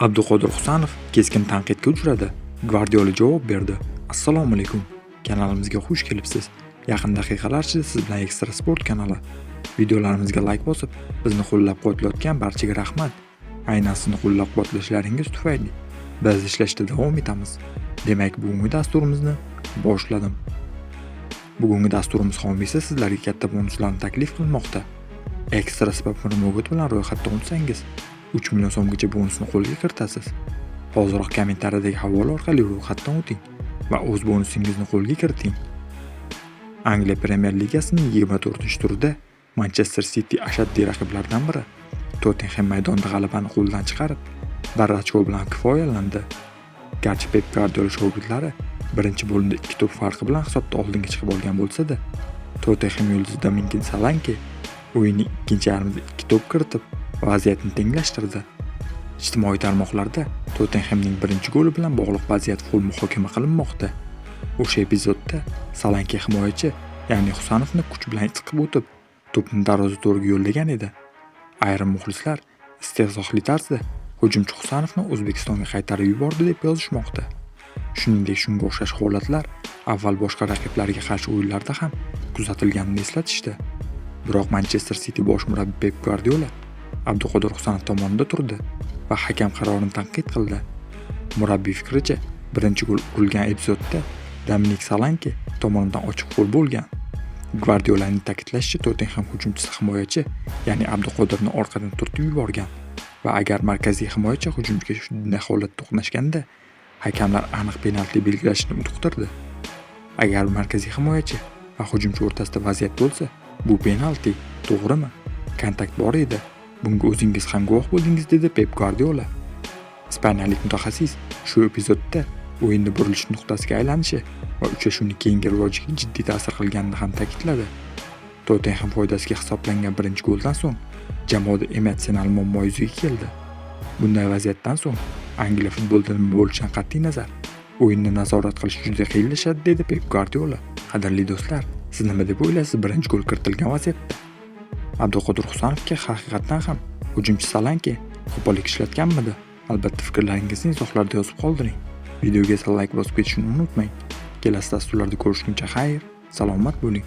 Abduqodir Husanov keskin tanqidga uchradi. Gvardiola javob berdi. Assalomu alaykum. Kanalimizga xush kelibsiz. Yaqin daqiqalar ichida siz bilan Ekstra Sport kanali. Videolarimizga like bosib, bizni qo'llab-quvvatlayotgan barchaga rahmat. Aynan sizni qo'llab-quvvatlashlaringiz tufayli biz ishlashda davom etamiz. Demak, bugungi dasturimizni boshladim. Bugungi dasturimiz homiysi sizlarga katta bonuslarni taklif qilmoqda. Ekstra Sport promogoti bilan ro'yxatda bo'lsangiz 3 million so'mgacha bonusni qo'lga kiritasiz. Hozirroq kommentariyadagi havola orqali ro'yxatdan o'ting va o'z bonusingizni qo'lga kiriting. Angliya Premyer Ligasining 24-turida Manchester City ashaddiy raqiblaridan biri Tottenham maydonda g'alabani qo'ldan chiqarib, bir ochko bilan kifoyalandi. Garchi Pep Guardiola shogirdlari birinchi bo'limda 2 to'p farqi bilan hisobda oldinga chiqib olgan bo'lsa-da, Tottenham yulduzi Domingo Solanke o'yinning ikkinchi yarmida 2 to'p kiritib, vaziyatni tenglashtirdi. Ijtimoiy tarmoqlarda Tottenhamning birinchi goli bilan bog'liq vaziyat faol muhokama qilinmoqda. O'sha epizodda Solanke himoyachi, ya'ni Husanovni kuch bilan chiqib o'tib, to'pni darvoza to'riga yo'llagan edi. Ayrim muxlislar istehzohli tarzda hujumchi Husanovni O'zbekistonga qaytarib yubordi deb yozishmoqda. Shuningdek, shunga o'xshash holatlar avval boshqa raqiblarga qarshi o'yinlarda ham kuzatilganini eslatishdi. Biroq Manchester City bosh murabbiyi Pep Guardiola Abduqodir Husanov tomonida turdi va hakam qarorini tanqid qildi. Murabbiy fikricha, birinchi gol urilgan epizodda Domingo Solanke tomonidan ochiq gol bo'lgan. Guardiolaning ta'kidlashicha, Tottenham hujumchisi himoyachi, ya'ni Abduqodirni orqadan turtib yuborgan va agar markaziy himoyachi hujumchiga shunday holatda to'qnashganda, hakamlar aniq penalti belgilashni uqtirdi. Agar markaziy himoyachi va hujumchi o'rtasida vaziyat bo'lsa, bu penalti, to'g'rimi? Kontakt bor edi. Bunga o'zingiz ham guvoh bo'ldingiz, dedi Pep Guardiola. Ispaniyalik mutaxassis shu epizodda o'yinni burilish nuqtasiga aylanishi va uchrashuvning keyingi rivojiga jiddiy ta'sir qilganini ham ta'kidladi. Tottenham foydasiga hisoblangan birinchi goldan so'ng jamoada emotsional muammo yuzaga keldi. Bunday vaziyatdan so'ng Angliya futbolida nima bo'lishidan qat'iy nazar o'yinni nazorat qilish juda qiyinlashadi, dedi Pep Guardiola. Qadrli do'stlar, siz nima deb o'ylaysiz birinchi gol kiritilgan vaziyatda? Abduqodir Husanovga haqiqatan ham hujumchi Solanke qo'pollik ishlatganmidi? Albatta fikrlaringizni izohlarda yozib qoldiring. Videoga esa like bosib ketishni unutmang. Kelasi dasturlarda ko'rishguncha xayr, salomat bo'ling.